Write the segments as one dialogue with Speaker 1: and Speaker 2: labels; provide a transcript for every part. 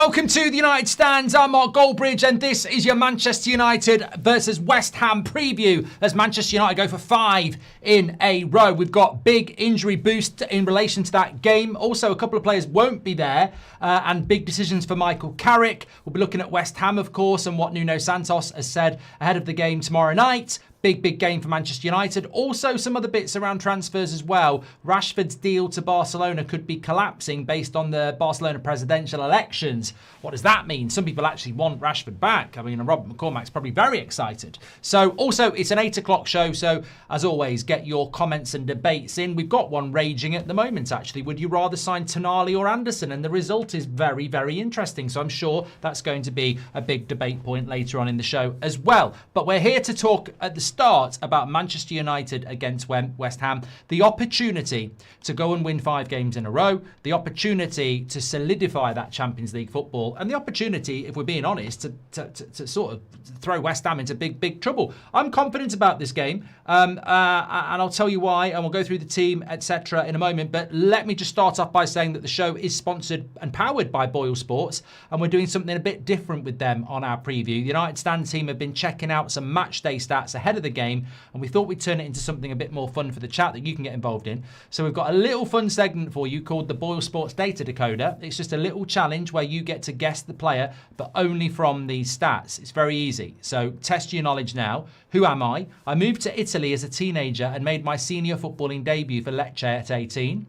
Speaker 1: Welcome to the United Stands. I'm Mark Goldbridge, and this is your Manchester United versus West Ham preview as Manchester United go for 5 in a row. We've got big injury boost in relation to that game. Also, a couple of players won't be there and big decisions for Michael Carrick. We'll be looking at West Ham, of course, and what Nuno Santos has said ahead of the game tomorrow night. Big game for Manchester United. Also, some other bits around transfers as well. Rashford's deal to Barcelona could be collapsing based on the Barcelona presidential elections. What does that mean? Some people actually want Rashford back. I mean, Robert McCormack's probably very excited. So, also, it's an 8 o'clock show. So, as always, get your comments and debates in. We've got one raging at the moment, actually. Would you rather sign Tonali or Anderson? And the result is very, very interesting. So, I'm sure that's going to be a big debate point later on in the show as well. But we're here to talk at the start about Manchester United against West Ham, the opportunity to go and win 5 games in a row, the opportunity to solidify that Champions League football, and the opportunity, if we're being honest, to sort of throw West Ham into big trouble. I'm confident about this game, and I'll tell you why, and we'll go through the team, etc. in a moment. But let me just start off by saying that the show is sponsored and powered by Boyle Sports, and we're doing something a bit different with them on our preview. The United Stand team have been checking out some match day stats ahead of the game, and we thought we'd turn it into something a bit more fun for the chat that you can get involved in. So we've got a little fun segment for you called the Boyle Sports Data Decoder. It's just a little challenge where you get to guess the player, but only from these stats. It's very easy. So test your knowledge now. Who am I? I moved to Italy as a teenager and made my senior footballing debut for Lecce at 18.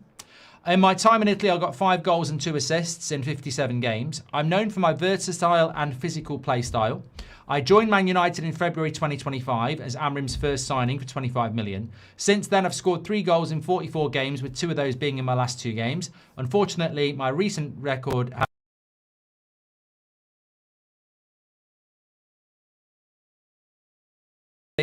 Speaker 1: In my time in Italy, I got 5 goals and 2 assists in 57 games. I'm known for my versatile and physical play style. I joined Man United in February 2025 as Amrim's first signing for 25 million. Since then, I've scored 3 goals in 44 games, with 2 of those being in my last 2 games. Unfortunately, my recent record has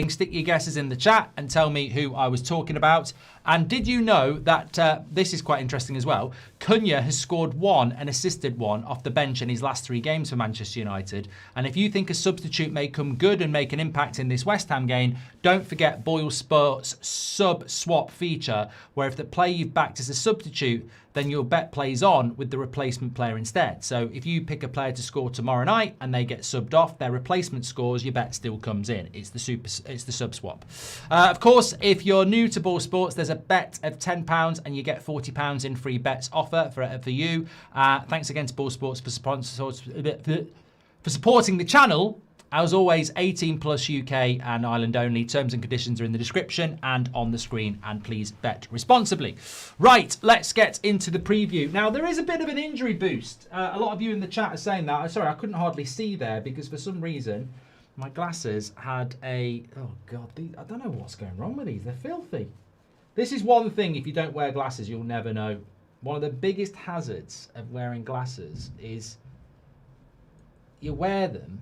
Speaker 1: stick your guesses in the chat and tell me who I was talking about. And did you know that, this is quite interesting as well, Cunha has scored 1 and assisted 1 off the bench in his last 3 games for Manchester United. And if you think a substitute may come good and make an impact in this West Ham game, don't forget Boyle Sports sub-swap feature, where if the player you've backed is a substitute, then your bet plays on with the replacement player instead. So if you pick a player to score tomorrow night and they get subbed off, their replacement scores, your bet still comes in. It's the sub swap. Of course, if you're new to Boyle Sports, there's a bet of £10 and you get £40 in free bets offer for you. Thanks again to Boyle Sports for supporting the channel. As always, 18 plus UK and Ireland only. Terms and conditions are in the description and on the screen. And please bet responsibly. Right, let's get into the preview. Now, there is a bit of an injury boost. A lot of you in the chat are saying that. Sorry, I couldn't hardly see there because for some reason my glasses had a... Oh, God, I don't know what's going wrong with these. They're filthy. This is one thing, if you don't wear glasses, you'll never know. One of the biggest hazards of wearing glasses is you wear them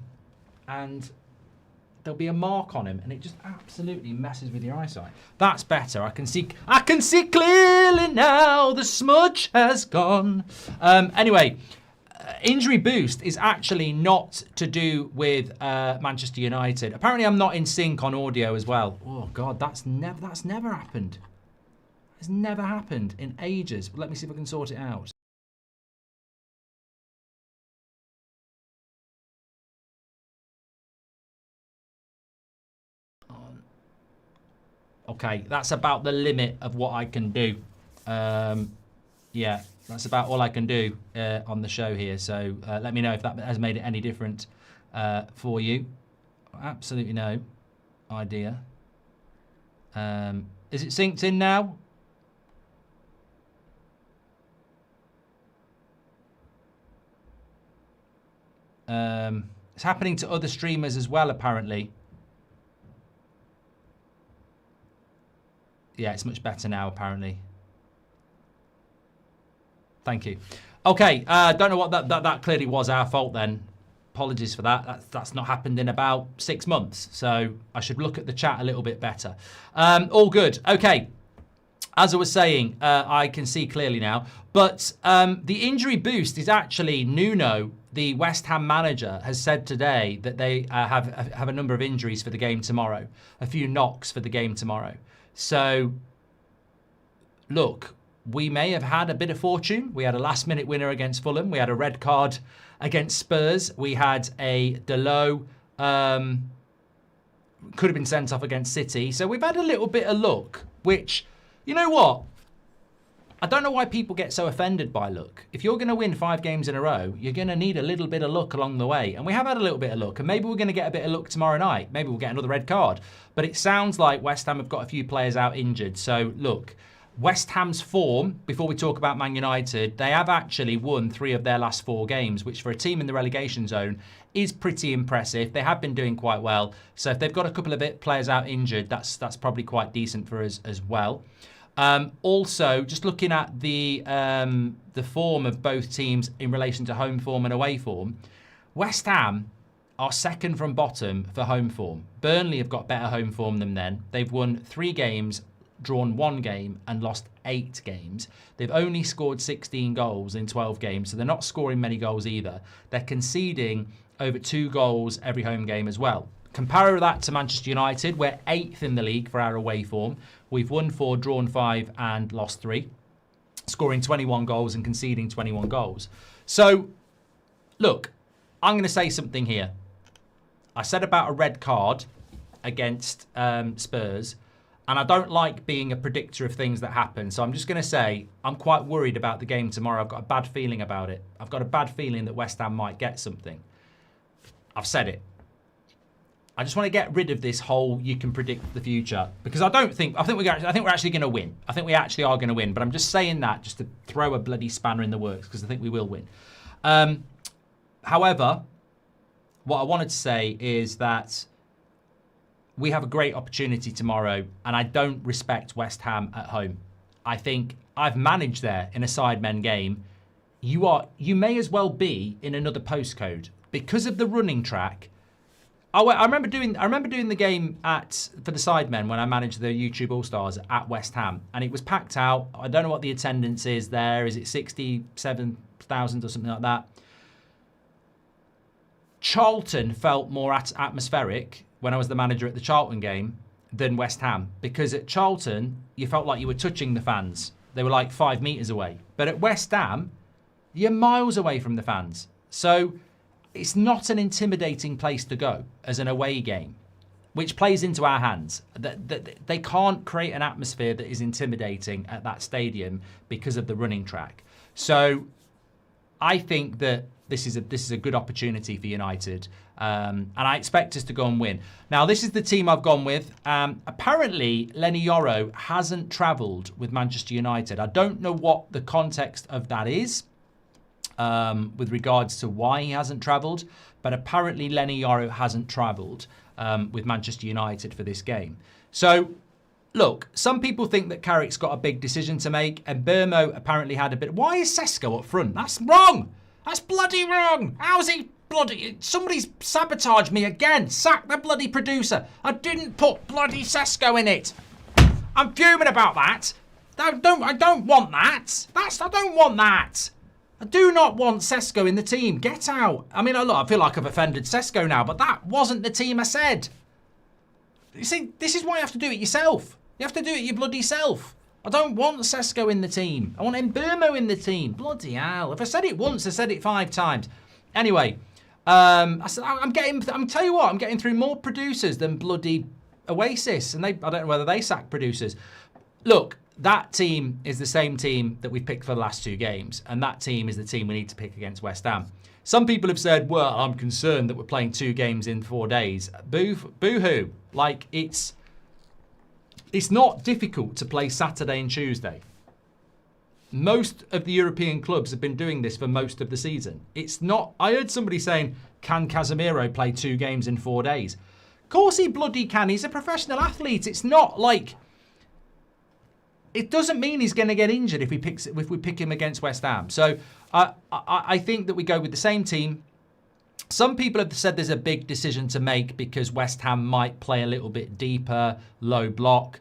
Speaker 1: and there'll be a mark on him, and it just absolutely messes with your eyesight. That's better. I can see clearly now. The smudge has gone. Anyway, injury boost is actually not to do with Manchester United. Apparently, I'm not in sync on audio as well. Oh God, that's never happened. It's never happened in ages. But let me see if I can sort it out. Okay, that's about the limit of what I can do. Yeah, that's about all I can do on the show here. So let me know if that has made it any different for you. Absolutely no idea. Is it synced in now? It's happening to other streamers as well, apparently. Yeah, it's much better now, apparently. Thank you. Okay, don't know what that clearly was our fault then. Apologies for that. That's not happened in about 6 months. So I should look at the chat a little bit better. All good. Okay. As I was saying, I can see clearly now. But the injury boost is actually Nuno, the West Ham manager, has said today that they have a number of injuries for the game tomorrow. A few knocks for the game tomorrow. So, look, we may have had a bit of fortune. We had a last-minute winner against Fulham. We had a red card against Spurs. We had a Dalot, could have been sent off against City. So we've had a little bit of luck, which, you know what? I don't know why people get so offended by luck. If you're going to win 5 games in a row, you're going to need a little bit of luck along the way. And we have had a little bit of luck. And maybe we're going to get a bit of luck tomorrow night. Maybe we'll get another red card. But it sounds like West Ham have got a few players out injured. So, look, West Ham's form, before we talk about Man United, they have actually won 3 of their last 4 games, which for a team in the relegation zone is pretty impressive. They have been doing quite well. So if they've got a couple of players out injured, that's probably quite decent for us as well. Also, just looking at the form of both teams in relation to home form and away form, West Ham are second from bottom for home form. Burnley have got better home form than them. They've won 3 games, drawn 1 game, and lost 8 games. They've only scored 16 goals in 12 games, so they're not scoring many goals either. They're conceding over 2 goals every home game as well. Compare that to Manchester United. We're 8th in the league for our away form. We've won 4, drawn 5, and lost 3, scoring 21 goals and conceding 21 goals. So, look, I'm going to say something here. I said about a red card against Spurs, and I don't like being a predictor of things that happen. So I'm just going to say I'm quite worried about the game tomorrow. I've got a bad feeling about it. I've got a bad feeling that West Ham might get something. I've said it. I just want to get rid of this whole you can predict the future, because I think we're actually going to win. I think we actually are going to win, but I'm just saying that just to throw a bloody spanner in the works, because I think we will win. However, what I wanted to say is that we have a great opportunity tomorrow, and I don't respect West Ham at home. I think I've managed there in a Sidemen game. You may as well be in another postcode because of the running track. I remember doing the game for the Sidemen when I managed the YouTube All Stars at West Ham, and it was packed out. I don't know what the attendance is there. Is it 67,000 or something like that? Charlton felt more atmospheric when I was the manager at the Charlton game than West Ham, because at Charlton you felt like you were touching the fans. They were like 5 meters away, but at West Ham you're miles away from the fans. So it's not an intimidating place to go as an away game, which plays into our hands. They can't create an atmosphere that is intimidating at that stadium because of the running track. So I think that this is a good opportunity for United, and I expect us to go and win. Now, this is the team I've gone with. Apparently, Lenny Yoro hasn't travelled with Manchester United. I don't know what the context of that is, with regards to why he hasn't travelled, but apparently Lenny Yoro hasn't travelled with Manchester United for this game. So, look, some people think that Carrick's got a big decision to make, and Burmo apparently had a bit. Why is Sesko up front? That's wrong! That's bloody wrong! How's he bloody... Somebody's sabotaged me again! Sack the bloody producer! I didn't put bloody Sesko in it! I'm fuming about that! I don't want that! I don't want that! I do not want Sesko in the team. Get out. I mean, look, I feel like I've offended Sesko now, but that wasn't the team I said. You see, this is why you have to do it yourself. You have to do it your bloody self. I don't want Sesko in the team. I want Mbeumo in the team. Bloody hell. If I said it once, I said it 5 times. Anyway, I'm tell you what, I'm getting through more producers than bloody Oasis. And I don't know whether they sack producers. Look, that team is the same team that we've picked for the last 2 games. And that team is the team we need to pick against West Ham. Some people have said, well, I'm concerned that we're playing 2 games in 4 days. Boo-hoo. Like, it's not difficult to play Saturday and Tuesday. Most of the European clubs have been doing this for most of the season. It's not... I heard somebody saying, can Casemiro play 2 games in 4 days? Of course he bloody can. He's a professional athlete. It's not like... It doesn't mean he's going to get injured if we pick him against West Ham. So I think that we go with the same team. Some people have said there's a big decision to make because West Ham might play a little bit deeper, low block.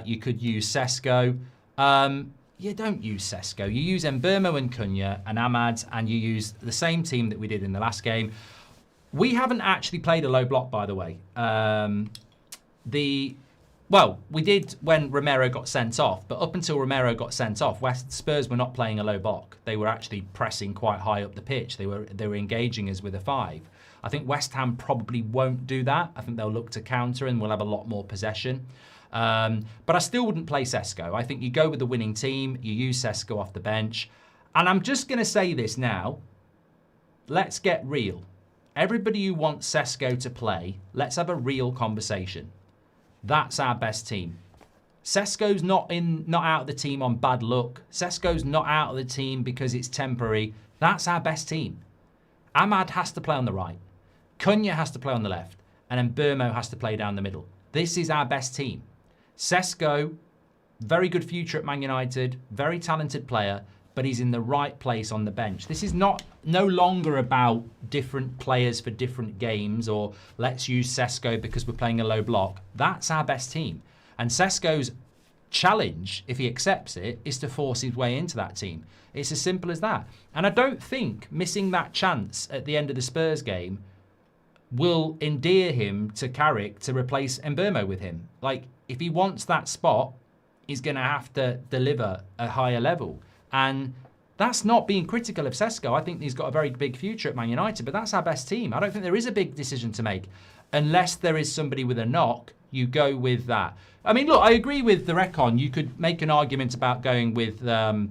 Speaker 1: You could use Sesko. You don't use Sesko. You use Mbeumo and Cunha and Ahmad, and you use the same team that we did in the last game. We haven't actually played a low block, by the way. Well, we did when Romero got sent off, but up until Romero got sent off, Spurs were not playing a low block. They were actually pressing quite high up the pitch. They were engaging us with a 5. I think West Ham probably won't do that. I think they'll look to counter and we'll have a lot more possession. But I still wouldn't play Sesko. I think you go with the winning team, you use Sesko off the bench. And I'm just going to say this now. Let's get real. Everybody who wants Sesko to play, let's have a real conversation. That's our best team. Sesko's not out of the team on bad luck. Sesko's not out of the team because it's temporary. That's our best team. Ahmad has to play on the right. Cunha has to play on the left. And then Burmo has to play down the middle. This is our best team. Sesko, very good future at Man United, very talented player, but he's in the right place on the bench. This is no longer about different players for different games or let's use Sesko because we're playing a low block. That's our best team. And Sesko's challenge, if he accepts it, is to force his way into that team. It's as simple as that. And I don't think missing that chance at the end of the Spurs game will endear him to Carrick to replace Mbeumo with him. Like, if he wants that spot, he's going to have to deliver a higher level. And that's not being critical of Sesko. I think he's got a very big future at Man United, but that's our best team. I don't think there is a big decision to make. Unless there is somebody with a knock, you go with that. I mean, look, I agree with the Recon. You could make an argument about going with Dorgu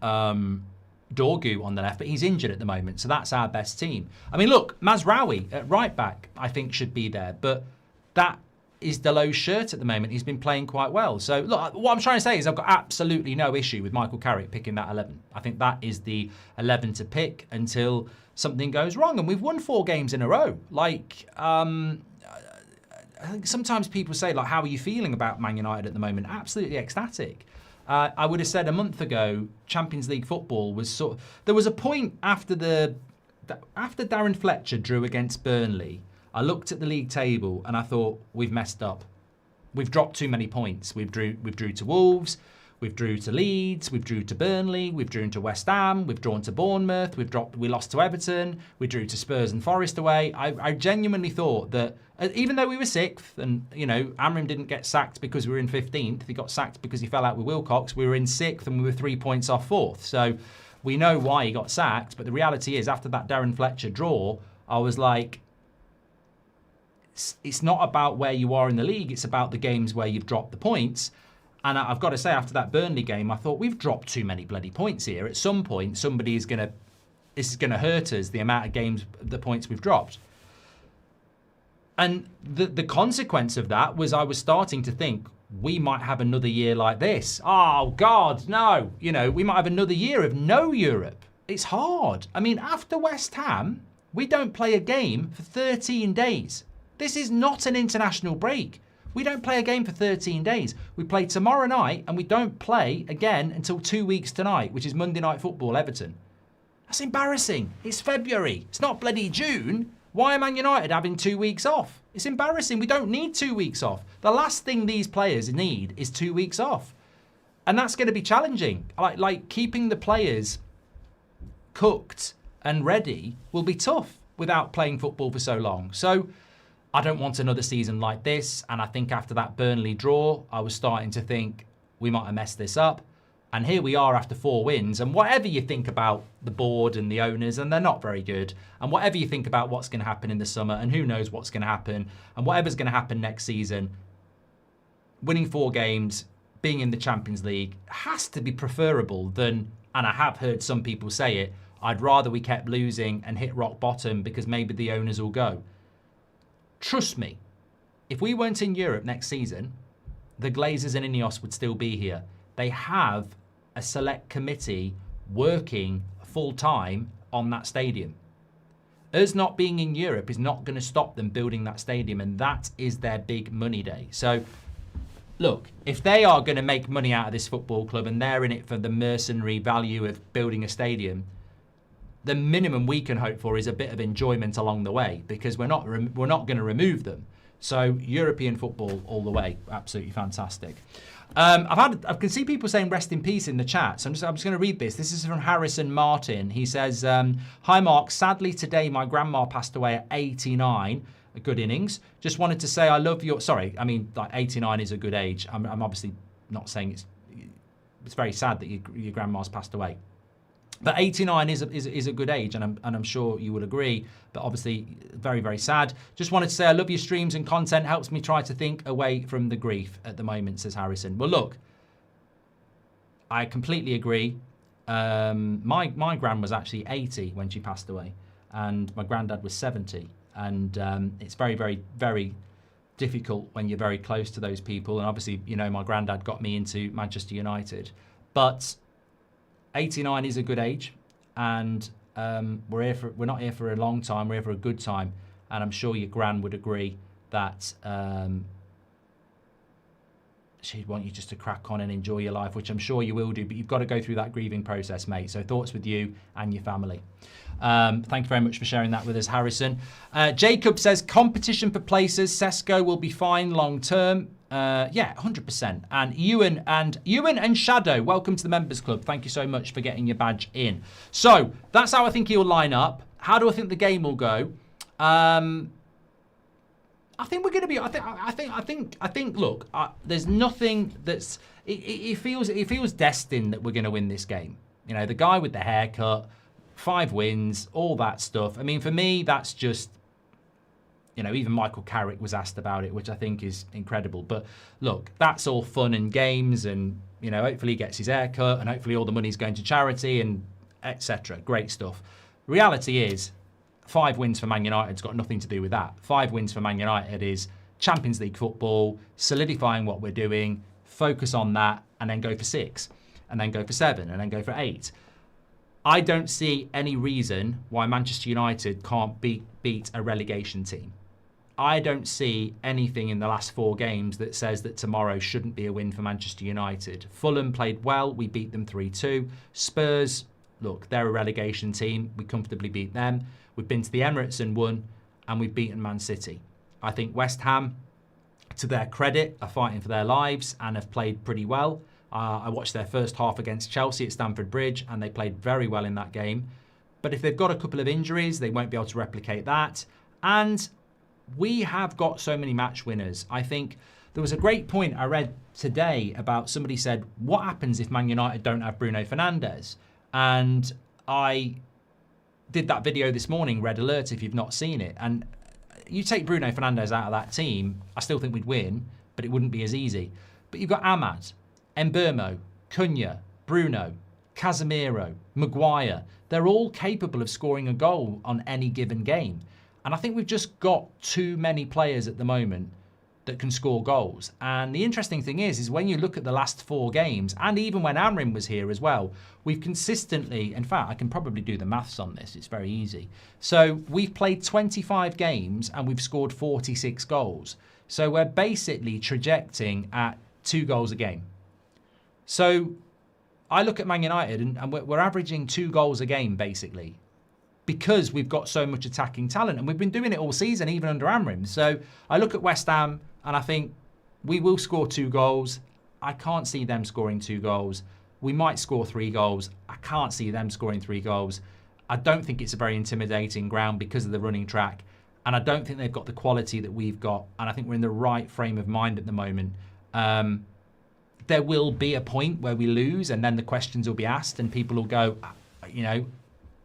Speaker 1: on the left, but he's injured at the moment, so that's our best team. I mean, look, Mazraoui at right back, I think should be there, but that is Dalot's shirt at the moment. He's been playing quite well. So, look, what I'm trying to say is I've got absolutely no issue with Michael Carrick picking that 11. I think that is the 11 to pick until something goes wrong. And we've won 4 games in a row. Like, I think sometimes people say, like, how are you feeling about Man United at the moment? Absolutely ecstatic. I would have said a month ago, Champions League football was sort of... There was a point after Darren Fletcher drew against Burnley, I looked at the league table and I thought, we've messed up. We've dropped too many points. We've drew to Wolves, we've drew to Leeds, we've drew to Burnley, we've drawn to West Ham, we've drawn to Bournemouth, we lost to Everton, we drew to Spurs and Forest away. I genuinely thought that even though we were 6th and, you know, Amrim didn't get sacked because we were in 15th, he got sacked because he fell out with Wilcox, we were in 6th and we were 3 points off 4th. So we know why he got sacked, but the reality is after that Darren Fletcher draw, I was like, it's not about where you are in the league, it's about the games where you've dropped the points. And I've got to say, after that Burnley game, I thought we've dropped too many bloody points here. At some point, this is going to hurt us, the amount of games, the points we've dropped. And the consequence of that was I was starting to think we might have another year like this. Oh, God, no. You know, we might have another year of no Europe. It's hard. I mean, after West Ham, we don't play a game for 13 days. This is not an international break. We don't play a game for 13 days. We play tomorrow night and we don't play again until 2 weeks tonight, which is Monday Night Football, Everton. That's embarrassing. It's February. It's not bloody June. Why are Man United having 2 weeks off? It's embarrassing. We don't need 2 weeks off. The last thing these players need is 2 weeks off. And that's going to be challenging. Like keeping the players cooked and ready will be tough without playing football for so long. So I don't want another season like this. And I think after that Burnley draw, I was starting to think we might have messed this up. And here we are after 4 wins. And whatever you think about the board and the owners, and they're not very good. And whatever you think about what's going to happen in the summer, and who knows what's going to happen, and whatever's going to happen next season, winning 4 games, being in the Champions League has to be preferable than, and I have heard some people say it, I'd rather we kept losing and hit rock bottom because maybe the owners will go. Trust me, if we weren't in Europe next season, the Glazers and Ineos would still be here. They have a select committee working full-time on that stadium. Us not being in Europe is not going to stop them building that stadium, and that is their big money day. So, look, if they are going to make money out of this football club and they're in it for the mercenary value of building a stadium, the minimum we can hope for is a bit of enjoyment along the way, because we're not going to remove them. So European football all the way, absolutely fantastic. I can see people saying rest in peace in the chat, so I'm just going to read this. This is from Harrison Martin. He says, "Hi Mark, sadly today my grandma passed away at 89. a good innings. Just wanted to say I love your... Sorry, I mean, like 89 is a good age. I'm obviously not saying it's very sad that your grandma's passed away. But 89 is a good age, and I'm sure you will agree. But obviously, very, very sad. Just wanted to say I love your streams and content. Helps me try to think away from the grief at the moment, says Harrison. Well, look, I completely agree. My gran was actually 80 when she passed away, and my granddad was 70. And it's very, very, very difficult when you're very close to those people. And obviously, you know, my granddad got me into Manchester United. But 89 is a good age, and we're not here for a long time. We're here for a good time. And I'm sure your gran would agree that she'd want you just to crack on and enjoy your life, which I'm sure you will do, but you've got to go through that grieving process, mate. So thoughts with you and your family. Thank you very much for sharing that with us, Harrison. Jacob says, competition for places, Sesko will be fine long term. Yeah, 100%. And Ewan and Shadow, welcome to the Members Club. Thank you so much for getting your badge in. So that's how I think he'll line up. How do I think the game will go? I think we're going to be. I think. Look, there's nothing that's. It feels destined that we're going to win this game. You know, the guy with the haircut, 5 wins, all that stuff. I mean, for me, that's just. You know, even Michael Carrick was asked about it, which I think is incredible. But look, that's all fun and games, and you know, hopefully he gets his haircut, and hopefully all the money's going to charity, and etc. Great stuff. Reality is. 5 wins for Man United's got nothing to do with that. 5 wins for Man United is Champions League football, solidifying what we're doing, focus on that, and then go for 6, and then go for 7, and then go for 8. I don't see any reason why Manchester United can't beat a relegation team. I don't see anything in the last 4 games that says that tomorrow shouldn't be a win for Manchester United. Fulham played well. We beat them 3-2. Spurs, look, they're a relegation team. We comfortably beat them. We've been to the Emirates and won, and we've beaten Man City. I think West Ham, to their credit, are fighting for their lives and have played pretty well. I watched their first half against Chelsea at Stamford Bridge, and they played very well in that game. But if they've got a couple of injuries, they won't be able to replicate that. And we have got so many match winners. I think there was a great point I read today about somebody said, what happens if Man United don't have Bruno Fernandes? And I did that video this morning, Red Alert, if you've not seen it. And you take Bruno Fernandes out of that team, I still think we'd win, but it wouldn't be as easy. But you've got Ahmad, Mbeumo, Cunha, Bruno, Casemiro, Maguire. They're all capable of scoring a goal on any given game. And I think we've just got too many players at the moment that can score goals. And the interesting thing is when you look at the last 4 games, and even when Amrin was here as well, we've consistently, in fact, I can probably do the maths on this, it's very easy. So we've played 25 games and we've scored 46 goals. So we're basically trajecting at 2 goals a game. So I look at Man United and we're averaging 2 goals a game, basically, because we've got so much attacking talent, and we've been doing it all season, even under Amrin. So I look at West Ham and I think we will score 2 goals. I can't see them scoring 2 goals. We might score 3 goals. I can't see them scoring 3 goals. I don't think it's a very intimidating ground because of the running track, and I don't think they've got the quality that we've got, and I think we're in the right frame of mind at the moment. There will be a point where we lose, and then the questions will be asked, and people will go, you know,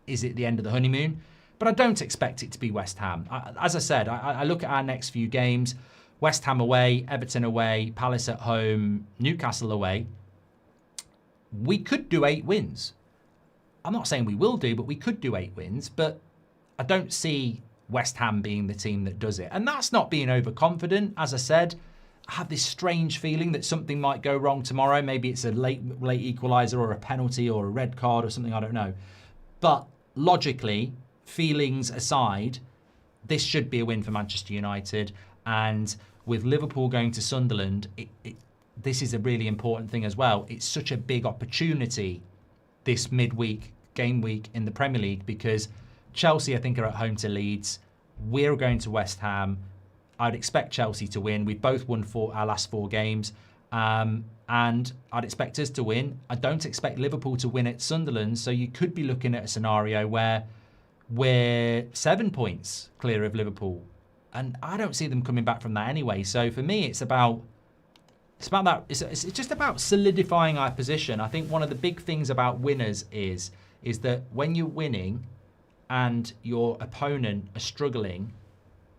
Speaker 1: is it the end of the honeymoon? But I don't expect it to be West Ham. As I said, I look at our next few games. West Ham away, Everton away, Palace at home, Newcastle away. We could do 8 wins. I'm not saying we will do, but we could do 8 wins. But I don't see West Ham being the team that does it. And that's not being overconfident. As I said, I have this strange feeling that something might go wrong tomorrow. Maybe it's a late equaliser or a penalty or a red card or something, I don't know. But logically, feelings aside, this should be a win for Manchester United. And with Liverpool going to Sunderland, this is a really important thing as well. It's such a big opportunity this midweek, game week in the Premier League, because Chelsea, I think, are at home to Leeds. We're going to West Ham. I'd expect Chelsea to win. We've both won our last 4 games. And I'd expect us to win. I don't expect Liverpool to win at Sunderland. So you could be looking at a scenario where we're 7 points clear of Liverpool And I don't see them coming back from that anyway. So for me, it's about that. It's just about solidifying our position. I think one of the big things about winners is that when you're winning and your opponent are struggling,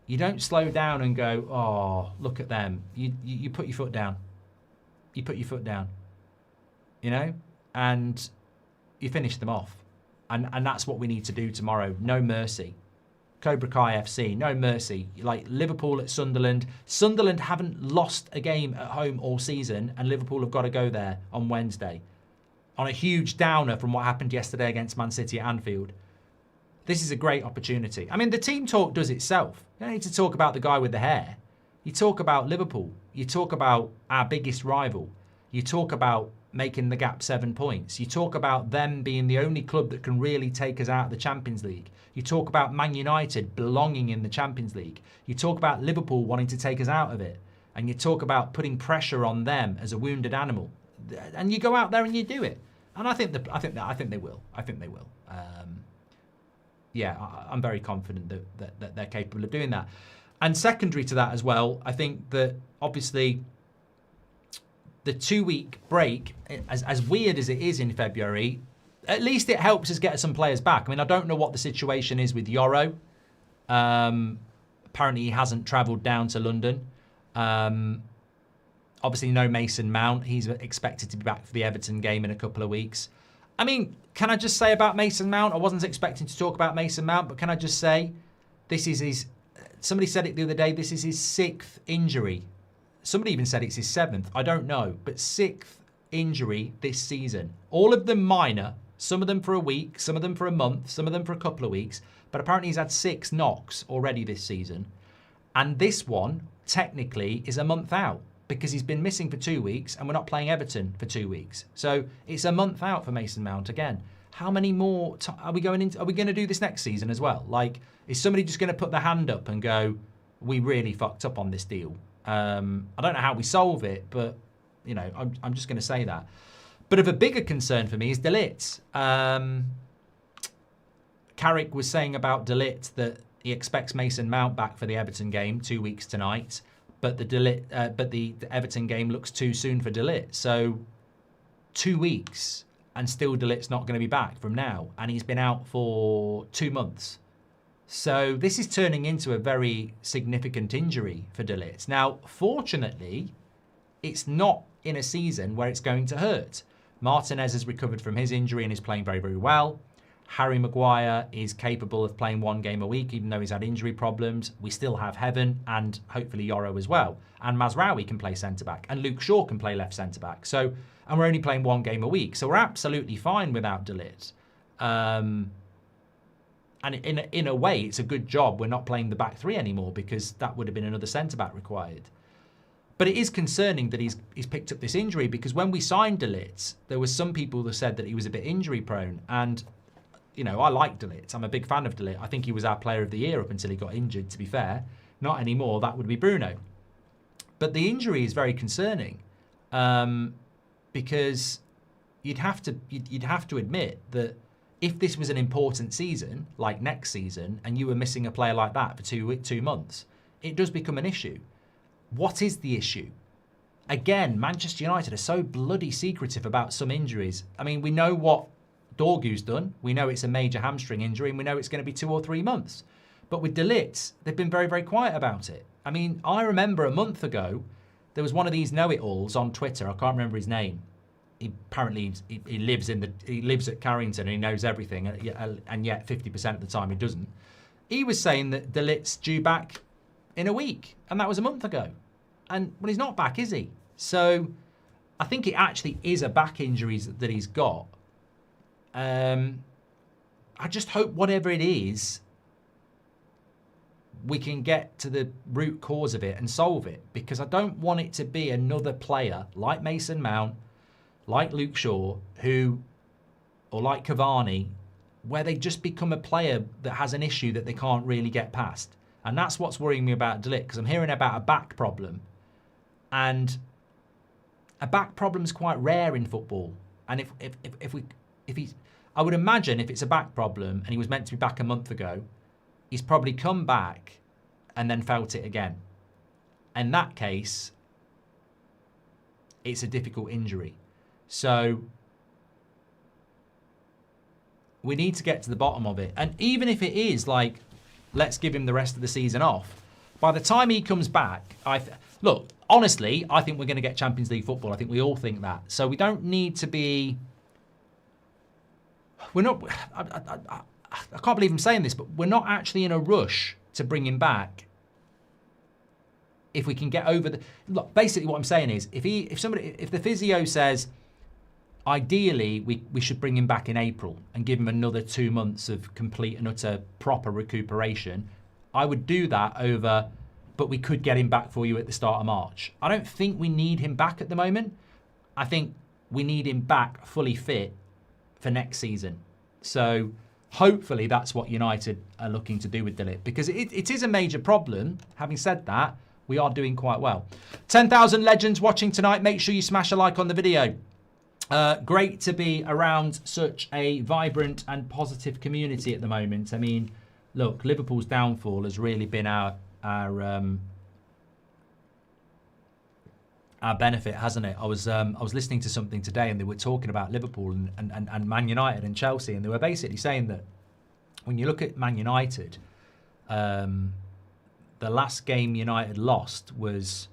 Speaker 1: you don't slow down and go, oh, look at them. You put your foot down. You put your foot down. You know? And you finish them off. And that's what we need to do tomorrow. No mercy. Cobra Kai FC, no mercy. Like Liverpool at Sunderland. Sunderland haven't lost a game at home all season, and Liverpool have got to go there on Wednesday. On a huge downer from what happened yesterday against Man City at Anfield. This is a great opportunity. I mean, the team talk does itself. You don't need to talk about the guy with the hair. You talk about Liverpool. You talk about our biggest rival. You talk about making the gap 7 points. You talk about them being the only club that can really take us out of the Champions League. You talk about Man United belonging in the Champions League. You talk about Liverpool wanting to take us out of it. And you talk about putting pressure on them as a wounded animal. And you go out there and you do it. And I think they will. I think they will. Yeah, I'm very confident that they're capable of doing that. And secondary to that as well, I think that obviously the 2-week break, as weird as it is in February, at least it helps us get some players back. I mean, I don't know what the situation is with Yoro. Apparently he hasn't travelled down to London. Obviously no Mason Mount. He's expected to be back for the Everton game in a couple of weeks. I mean, can I just say about Mason Mount? I wasn't expecting to talk about Mason Mount, but can I just say, this is his... Somebody said it the other day, this is his 6th injury. Somebody even said it's his 7th. I don't know. But 6th injury this season. All of them minor. Some of them for a week. Some of them for a month. Some of them for a couple of weeks. But apparently he's had 6 knocks already this season. And this one, technically, is a month out. Because he's been missing for 2 weeks. And we're not playing Everton for 2 weeks. So it's a month out for Mason Mount again. How many more are we going into? Are we going to do this next season as well? Like, is somebody just going to put their hand up and go, we really fucked up on this deal? I don't know how we solve it, but, you know, I'm just going to say that. But of a bigger concern for me is Dalot. Carrick was saying about Dalot that he expects Mason Mount back for the Everton game 2 weeks tonight, but the Everton game looks too soon for Dalot. So 2 weeks and still Dalot's not going to be back from now, and he's been out for 2 months. So this is turning into a very significant injury for Dalot. Now, fortunately, it's not in a season where it's going to hurt. Martinez has recovered from his injury and is playing very, very well. Harry Maguire is capable of playing 1 game a week, even though he's had injury problems. We still have Heaven and hopefully Yoro as well. And Mazraoui can play centre-back. And Luke Shaw can play left centre-back. So, and we're only playing 1 game a week. So we're absolutely fine without Dalot. And in a way, it's a good job we're not playing the back 3 anymore, because that would have been another centre-back required. But it is concerning that he's picked up this injury, because when we signed Dalot, there were some people that said that he was a bit injury-prone. And, you know, I like Dalot. I'm a big fan of Dalot. I think he was our player of the year up until he got injured, to be fair. Not anymore. That would be Bruno. But the injury is very concerning, because you'd have to admit that if this was an important season, like next season, and you were missing a player like that for 2 months, it does become an issue. What is the issue? Again, Manchester United are so bloody secretive about some injuries. I mean, we know what Dorgu's done. We know it's a major hamstring injury, and we know it's going to be 2 or 3 months. But with Dalot, they've been very, very quiet about it. I mean, I remember a month ago, there was one of these know-it-alls on Twitter. I can't remember his name. Apparently he lives at Carrington and he knows everything, and yet 50% of the time he doesn't. He was saying that Dalot's due back in a week, and that was a month ago. And well, he's not back, is he? So I think it actually is a back injury that he's got. I just hope whatever it is, we can get to the root cause of it and solve it, because I don't want it to be another player like Mason Mount, like Luke Shaw, or like Cavani, where they just become a player that has an issue that they can't really get past. And that's what's worrying me about Ligt, because I'm hearing about a back problem. And a back problem is quite rare in football. And I would imagine if it's a back problem and he was meant to be back a month ago, he's probably come back and then felt it again. In that case, it's a difficult injury. So we need to get to the bottom of it. And even if it is like, let's give him the rest of the season off, by the time he comes back, look, honestly, I think we're going to get Champions League football. I think we all think that. So we don't need to be... We're not... I can't believe I'm saying this, but we're not actually in a rush to bring him back. If we can get over the... Look, basically what I'm saying is, if the physio says, ideally, we should bring him back in April and give him another 2 months of complete and utter proper recuperation, I would do that over, but we could get him back for you at the start of March. I don't think we need him back at the moment. I think we need him back fully fit for next season. So hopefully that's what United are looking to do with Ligt, because it is a major problem. Having said that, we are doing quite well. 10,000 legends watching tonight. Make sure you smash a like on the video. Great to be around such a vibrant and positive community at the moment. I mean, look, Liverpool's downfall has really been our benefit, hasn't it? I was listening to something today, and they were talking about Liverpool and Man United and Chelsea, and they were basically saying that when you look at Man United, the last game United lost was...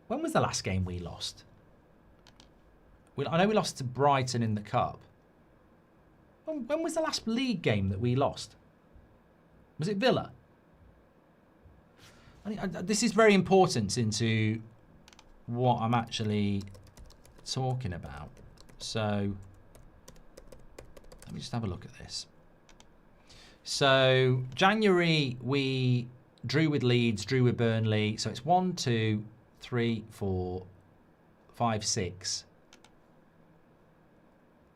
Speaker 1: When was the last game we lost? I know we lost to Brighton in the Cup. When was the last league game that we lost? Was it Villa? This is very important into what I'm actually talking about. So let me just have a look at this. So January we drew with Leeds, drew with Burnley. So it's 1, 2, 3, 4, 5, 6,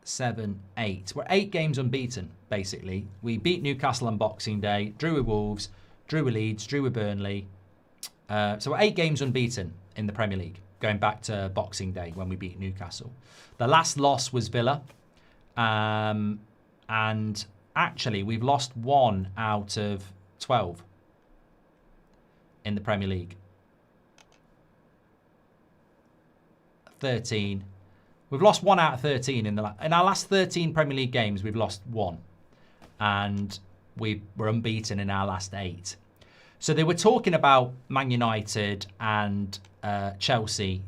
Speaker 1: 7, 8. We're 8 games unbeaten, basically. We beat Newcastle on Boxing Day, drew with Wolves, drew with Leeds, drew with Burnley. So we're 8 games unbeaten in the Premier League, going back to Boxing Day when we beat Newcastle. The last loss was Villa. And actually, we've lost 1 out of 12 in the Premier League. 13. We've lost 1 out of 13 in our last 13 Premier League games. We've lost 1, and we were unbeaten in our last 8. So they were talking about Man United and Chelsea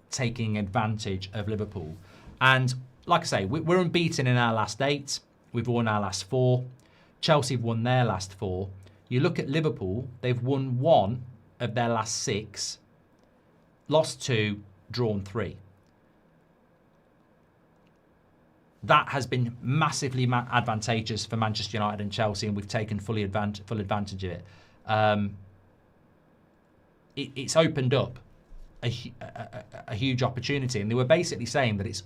Speaker 1: taking advantage of Liverpool, and like I say, we're unbeaten in our last 8. We've won our last 4. Chelsea have won their last 4. You look at Liverpool; they've won 1 of their last 6, lost 2, drawn 3. That has been massively advantageous for Manchester United and Chelsea, and we've taken full advantage of it. It's opened up a huge opportunity, and they were basically saying that it's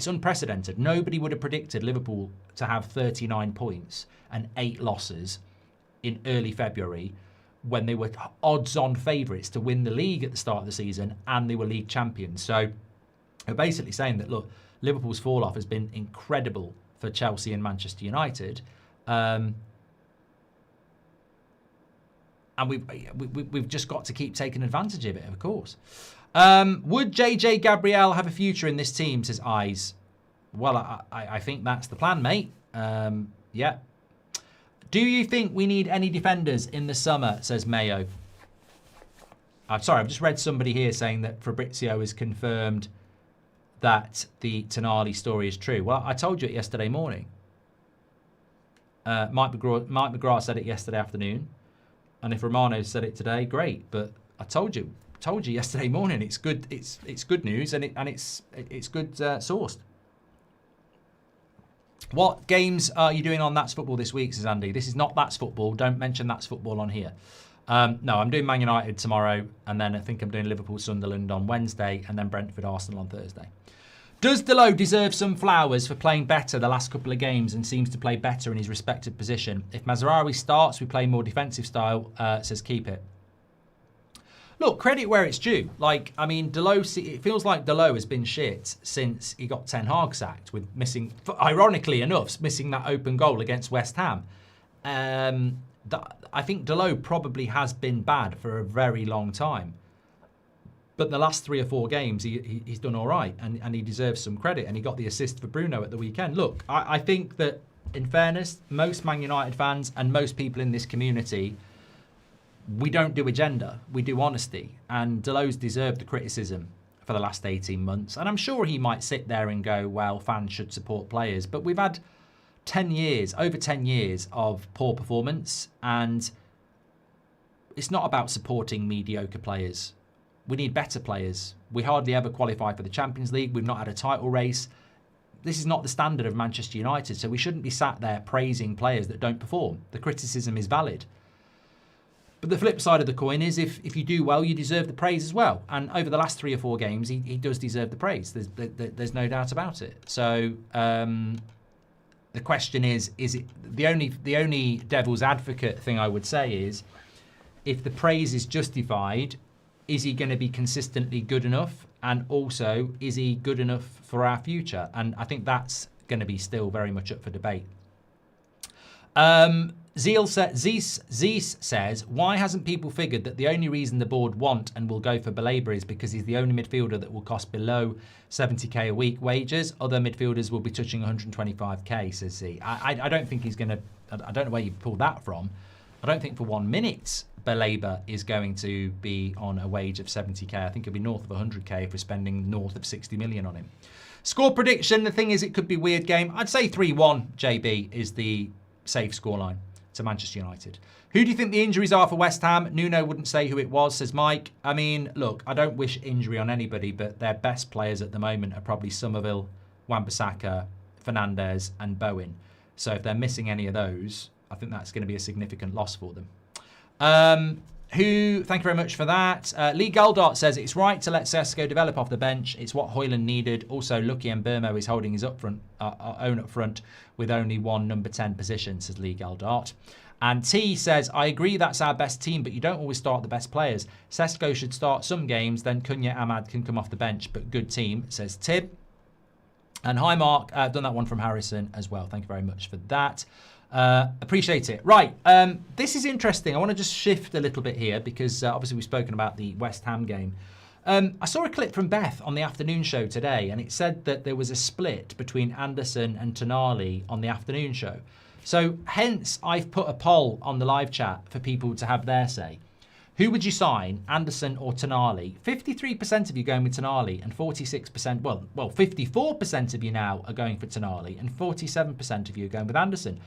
Speaker 1: unprecedented. Nobody would have predicted Liverpool to have 39 points and 8 losses in early February, when they were odds-on favourites to win the league at the start of the season, and they were league champions. So they're basically saying that, look, Liverpool's fall-off has been incredible for Chelsea and Manchester United. And we've just got to keep taking advantage of it, of course. Would JJ Gabriel have a future in this team, says Eyes? Well, I think that's the plan, mate. Yeah. Do you think we need any defenders in the summer, says Mayo? I'm sorry, I've just read somebody here saying that Fabrizio has confirmed that the Tonali story is true. Well, I told you it yesterday morning. Mike McGrath said it yesterday afternoon, and if Romano said it today, great. But I told you yesterday morning. It's good. It's good news, and it's good sourced. What games are you doing on That's Football this week, says Andy? This is not That's Football. Don't mention That's Football on here. No, I'm doing Man United tomorrow, and then I think I'm doing Liverpool Sunderland on Wednesday, and then Brentford Arsenal on Thursday. Does Dalot deserve some flowers for playing better the last couple of games and seems to play better in his respective position? If Mazraoui starts, we play more defensive style, says Keep It. Look, credit where it's due. Like, I mean, Dalot, it feels like Dalot has been shit since he got Ten Hag sacked, with missing, ironically enough, missing that open goal against West Ham. I think Dalot probably has been bad for a very long time. But the last 3 or 4 games, he's done all right, and he deserves some credit, and he got the assist for Bruno at the weekend. Look, I think that, in fairness, most Man United fans and most people in this community, we don't do agenda, we do honesty, and Dalot's deserved the criticism for the last 18 months, and I'm sure he might sit there and go, well, fans should support players, but we've had 10 years, over 10 years of poor performance, and it's not about supporting mediocre players. We need better players. We hardly ever qualify for the Champions League. We've not had a title race. This is not the standard of Manchester United, so we shouldn't be sat there praising players that don't perform. The criticism is valid. But the flip side of the coin is if you do well, you deserve the praise as well. And over the last 3 or 4 games, he does deserve the praise. There's no doubt about it. So the question is it the only devil's advocate thing I would say is, if the praise is justified, is he going to be consistently good enough? And also, is he good enough for our future? And I think that's going to be still very much up for debate. Zeus says, why hasn't people figured that the only reason the board want and will go for Baleba is because he's the only midfielder that will cost below 70k a week wages? Other midfielders will be touching 125k, says Z. I don't think he's going to... I don't know where you pulled that from. I don't think for 1 minute Baleba is going to be on a wage of 70k. I think it'll be north of 100k if we're spending north of 60 million on him. Score prediction, the thing is, it could be a weird game. I'd say 3-1, JB, is the safe scoreline to Manchester United. Who do you think the injuries are for West Ham? Nuno wouldn't say who it was, says Mike. I mean, look, I don't wish injury on anybody, but their best players at the moment are probably Somerville, Wan-Bissaka, Fernandes and Bowen. So if they're missing any of those, I think that's going to be a significant loss for them. Thank you very much for that. Lee Galdart says it's right to let Sesko develop off the bench. It's what Højlund needed. Also, Lucky Mbeumo is holding his own up front with only one number 10 position, says Lee Galdart. And T says, I agree that's our best team, but you don't always start the best players. Sesko should start some games, then Cunha Ahmad can come off the bench, but good team, says Tib. And hi, Mark. I've done that one from Harrison as well. Thank you very much for that. Appreciate it. Right, this is interesting. I want to just shift a little bit here because obviously we've spoken about the West Ham game. I saw a clip from Beth on the afternoon show today, and it said that there was a split between Anderson and Tonali on the afternoon show. So hence I've put a poll on the live chat for people to have their say. Who would you sign, Anderson or Tonali? 53% of you going with Tonali and 46%, well, 54% of you now are going for Tonali and 47% of you are going with Anderson.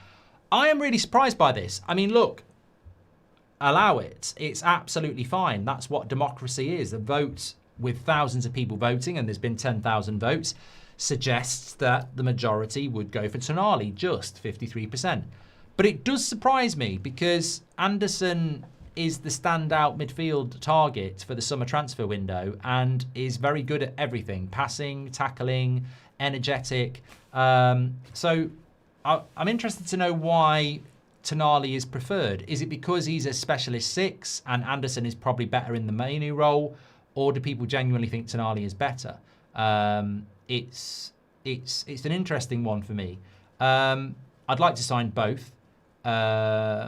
Speaker 1: I am really surprised by this. I mean, look, allow it. It's absolutely fine. That's what democracy is. A vote with thousands of people voting, and there's been 10,000 votes, suggests that the majority would go for Tonali, just 53%. But it does surprise me because Anderson is the standout midfield target for the summer transfer window and is very good at everything. Passing, tackling, energetic. So I'm interested to know why Tonali is preferred. Is it because he's a specialist 6 and Anderson is probably better in the Manu role? Or do people genuinely think Tonali is better? It's an interesting one for me. I'd like to sign both. But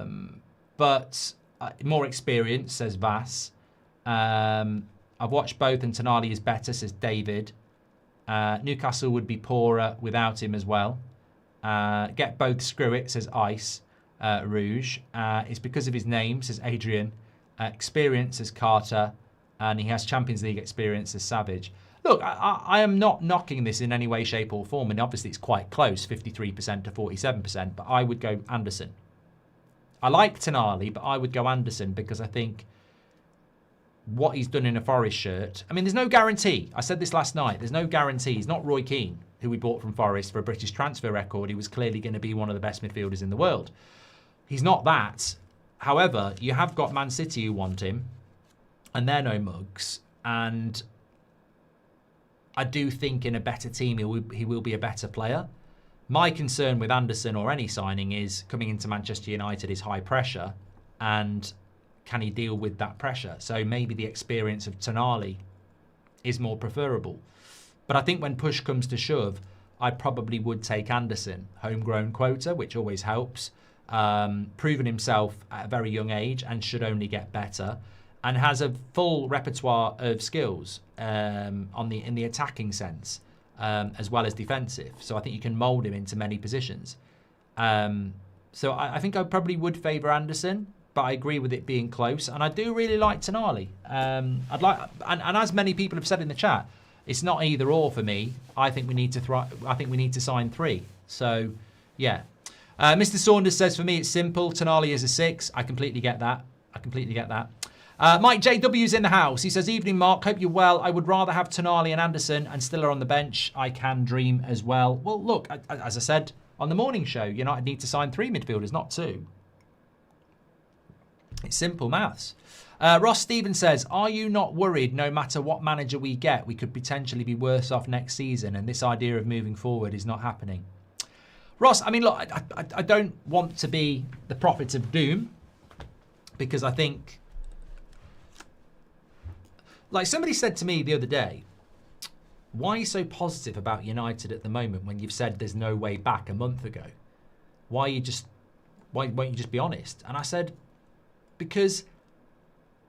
Speaker 1: more experience, says Vass. I've watched both and Tonali is better, says David. Newcastle would be poorer without him as well. Get both, screw it, says Ice Rouge. It's because of his name, says Adrian. Experience, says Carter. And he has Champions League experience, says Savage. Look, I am not knocking this in any way, shape or form. And obviously it's quite close, 53% to 47%. But I would go Anderson. I like Tonali, but I would go Anderson because I think what he's done in a Forest shirt... I mean, there's no guarantee. I said this last night. There's no guarantee. He's not Roy Keane, who we bought from Forest for a British transfer record. He was clearly going to be one of the best midfielders in the world. He's not that. However, you have got Man City who want him, and they're no mugs. And I do think in a better team, he will be a better player. My concern with Anderson or any signing is coming into Manchester United is high pressure, and can he deal with that pressure? So maybe the experience of Tonali is more preferable. But I think when push comes to shove, I probably would take Anderson. Homegrown quota, which always helps. proven himself at a very young age and should only get better, and has a full repertoire of skills in the attacking sense, as well as defensive. So I think you can mould him into many positions. So I think I probably would favour Anderson, but I agree with it being close, and I do really like Tonali. I'd like, and as many people have said in the chat, it's not either or for me. I think we need to sign 3. So yeah. Mr. Saunders says, for me it's simple. Tonali is a 6. I completely get that. Mike JW's in the house. He says, evening Mark, hope you're well. I would rather have Tonali and Anderson and Stiller on the bench. I can dream as well. Well, look, as I said on the morning show, United need to sign 3 midfielders, not 2. It's simple maths. Ross Stevens says, are you not worried no matter what manager we get, we could potentially be worse off next season, and this idea of moving forward is not happening? Ross, I mean, look, I don't want to be the prophet of doom, because I think, like somebody said to me the other day, why are you so positive about United at the moment when you've said there's no way back a month ago? Why won't you just be honest? And I said, because,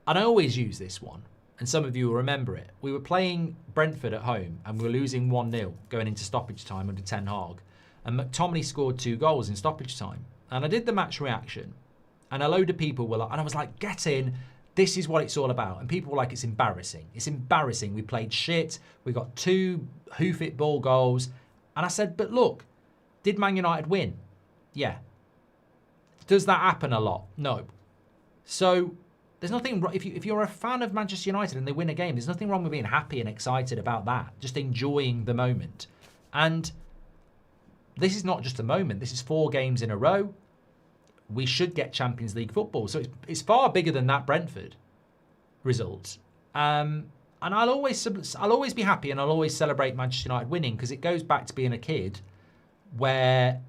Speaker 1: and I always use this one, and some of you will remember it. We were playing Brentford at home and we were losing 1-0 going into stoppage time under Ten Hag. And McTominay scored 2 goals in stoppage time. And I did the match reaction, and a load of people were like, and I was like, get in. This is what it's all about. And people were like, it's embarrassing. It's embarrassing. We played shit. We got 2 hoof-it ball goals. And I said, but look, did Man United win? Yeah. Does that happen a lot? No. So there's nothing wrong. If you're a fan of Manchester United and they win a game, there's nothing wrong with being happy and excited about that. Just enjoying the moment. And this is not just a moment. This is 4 games in a row. We should get Champions League football. So it's far bigger than that Brentford result. And I'll always be happy, and I'll always celebrate Manchester United winning, because it goes back to being a kid where,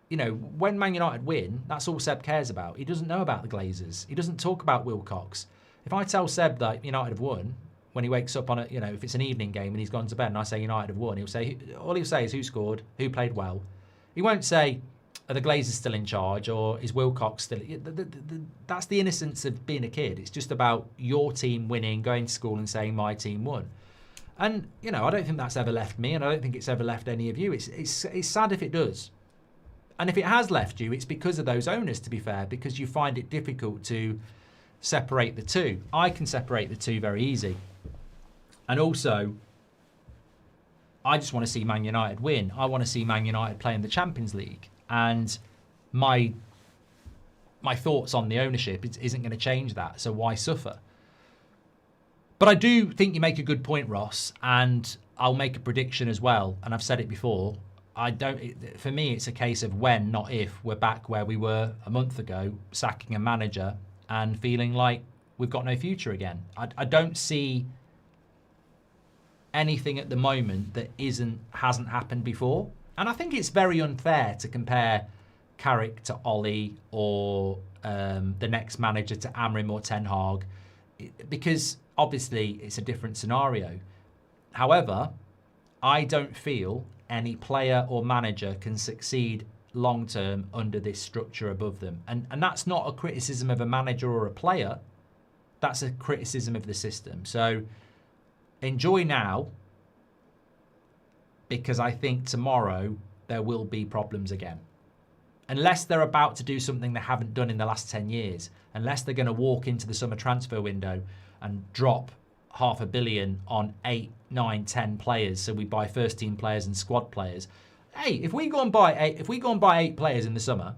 Speaker 1: you know, when Man United win, that's all Seb cares about. He doesn't know about the Glazers. He doesn't talk about Wilcox. If I tell Seb that United have won, when he wakes up on a, you know, if it's an evening game and he's gone to bed and I say United have won, all he'll say is who scored, who played well. He won't say, are the Glazers still in charge, or is Wilcox still? That's the innocence of being a kid. It's just about your team winning, going to school and saying my team won. And, you know, I don't think that's ever left me, and I don't think it's ever left any of you. It's sad if it does. And if it has left you, it's because of those owners, to be fair, because you find it difficult to separate the two. I can separate the two very easy. And also, I just want to see Man United win. I want to see Man United play in the Champions League. And my thoughts on the ownership isn't going to change that. So why suffer? But I do think you make a good point, Ross. And I'll make a prediction as well. And I've said it before. For me, it's a case of when, not if, we're back where we were a month ago, sacking a manager and feeling like we've got no future again. I don't see anything at the moment that hasn't happened before. And I think it's very unfair to compare Carrick to Ollie, or the next manager to Amrim or Ten Hag, because obviously it's a different scenario. However, I don't feel any player or manager can succeed long-term under this structure above them. And that's not a criticism of a manager or a player. That's a criticism of the system. So enjoy now, because I think tomorrow there will be problems again. Unless they're about to do something they haven't done in the last 10 years. Unless they're going to walk into the summer transfer window and drop $500 million on 8, 9, 10 players, so we buy first team players and squad players. Hey, if we go and buy 8 players in the summer,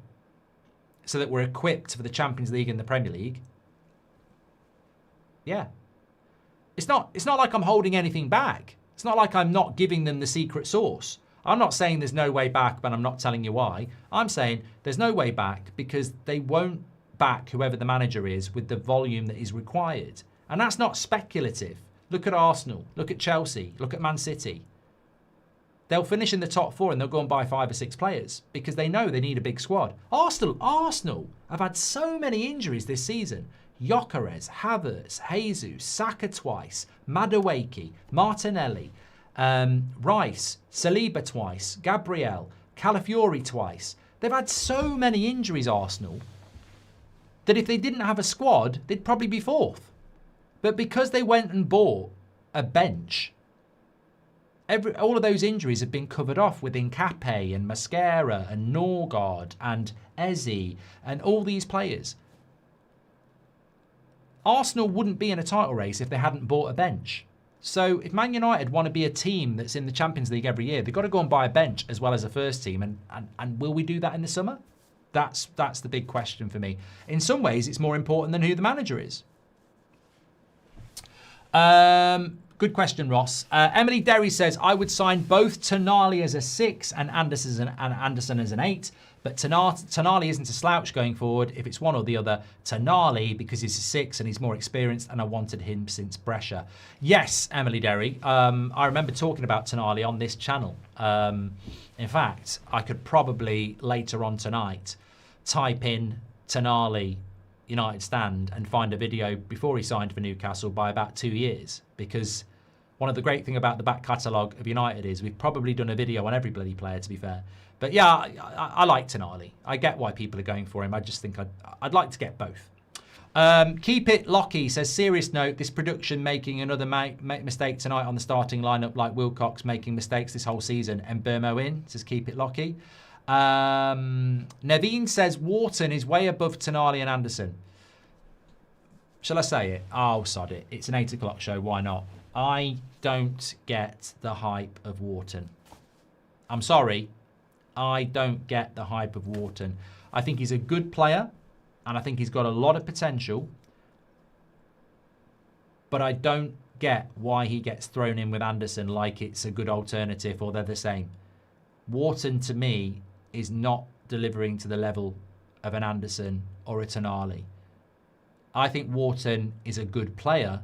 Speaker 1: so that we're equipped for the Champions League and the Premier League, yeah. It's not like I'm holding anything back. It's not like I'm not giving them the secret sauce. I'm not saying there's no way back, but I'm not telling you why. I'm saying there's no way back because they won't back whoever the manager is with the volume that is required. And that's not speculative. Look at Arsenal. Look at Chelsea. Look at Man City. They'll finish in the top 4 and they'll go and buy 5 or 6 players because they know they need a big squad. Arsenal have had so many injuries this season. Gyökeres, Havertz, Jesus, Saka twice, Madueke, Martinelli, Rice, Saliba twice, Gabriel, Calafiori twice, They've had so many injuries, Arsenal, that if they didn't have a squad, they'd probably be 4th. But because they went and bought a bench, all of those injuries have been covered off with Nkape and Mascara and Norgard and Eze and all these players. Arsenal wouldn't be in a title race if they hadn't bought a bench. So if Man United want to be a team that's in the Champions League every year, they've got to go and buy a bench as well as a first team. And will we do that in the summer? That's the big question for me. In some ways, it's more important than who the manager is. Good question, Ross. Emily Derry says, I would sign both Tonali as a 6 and Anderson as an 8. But Tonali isn't a slouch going forward. If it's one or the other, Tonali, because he's a 6 and he's more experienced, and I wanted him since Brescia. Yes, Emily Derry. I remember talking about Tonali on this channel. In fact, I could probably later on tonight type in Tonali United stand and find a video before he signed for Newcastle by about 2 years. Because one of the great things about the back catalogue of United is we've probably done a video on every bloody player, to be fair. But yeah, I like Tonali. I get why people are going for him. I just think I'd like to get both. Keep it Lockie says, serious note, this production making another mistake tonight on the starting lineup like Wilcox making mistakes this whole season. And Burmo in, says keep it Lockie. Naveen says, Wharton is way above Tonali and Anderson. Shall I say it? Oh, sod it. It's an 8 o'clock show. Why not? I don't get the hype of Wharton. I'm sorry. I don't get the hype of Wharton. I think he's a good player, and I think he's got a lot of potential. But I don't get why he gets thrown in with Anderson like it's a good alternative or they're the same. Wharton, to me, is not delivering to the level of an Anderson or a Tonali. I think Wharton is a good player,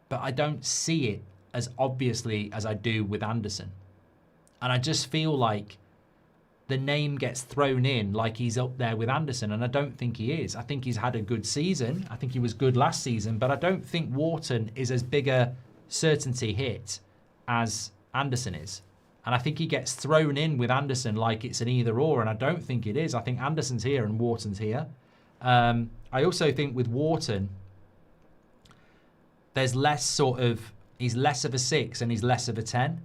Speaker 1: but I don't see it as obviously as I do with Anderson. And I just feel like the name gets thrown in like he's up there with Anderson, and I don't think he is. I think he's had a good season. I think he was good last season, but I don't think Wharton is as big a certainty hit as Anderson is. And I think he gets thrown in with Anderson like it's an either or, and I don't think it is. I think Anderson's here and Wharton's here. I also think with Wharton, there's less he's less of a 6 and he's less of a 10